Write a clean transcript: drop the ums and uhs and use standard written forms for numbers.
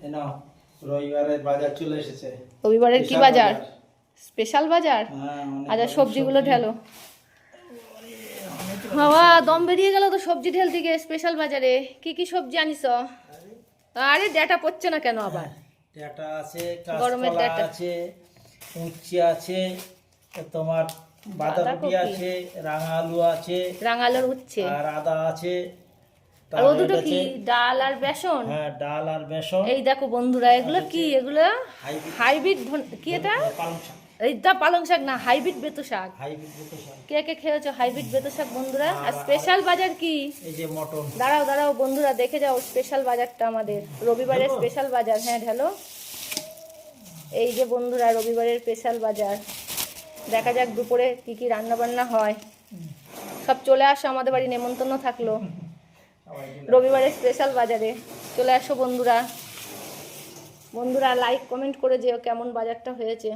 এই নাও রবিবারের বাজার চলে এসেছে। রবিবারের কি স্পেশাল বাজার? স্পেশাল বাজার। হ্যাঁ, অনেক আচ্ছা, রকম সবজিগুলো সবজি। ঢেলো। বাবা দম বেরিয়ে গেল তো সবজি ঢেল থেকে। স্পেশাল বাজারে কি কি সবজি আনিস? আরে ডেটা পড়ছে না কেন আবার? ডাঁটা আছে, গরমের কাঁচকলা ডাঁটা। আছে, উচ্ছে আছে, তোমার বাঁধাকপি বাঁধাকপি। আছে, রাঙা আলু আছে, রাঙালোর উচ্ছে। আর আদা আছে, আর ও তারপরে দুটো কি? আছে ডাল আর বেসন। হ্যাঁ ডাল আর বেসন। এই দেখো বন্ধুরা, এগুলো কি? এগুলো হাইব্রিড। কি এটা? পালং শাক। এইটা পালং শাক না, হাইব্রিড বেতো শাক। হাইব্রিড বেতো শাক। কে কে খেয়েছো হাইব্রিড বেতো শাক বন্ধুরা? আর স্পেশাল বাজার কি? এই যে মটন। দাঁড়াও দাঁড়াও বন্ধুরা, দেখে যাও স্পেশাল বাজারটা আমাদের। রবিবারের স্পেশাল বাজার। হ্যাঁ ঢালো। এই যে বন্ধুরা রবিবারের স্পেশাল বাজার। দেখা যাক দুপুরে কি কি রান্না বান্না হয়। সব চলে আসো আমাদের বাড়ি, নেমন্তন্ন থাকলো। রবিবারের স্পেশাল বাজারে চলে আসো বন্ধুরা। বন্ধুরা লাইক কমেন্ট করে যেও কেমন বাজারটা হয়েছে।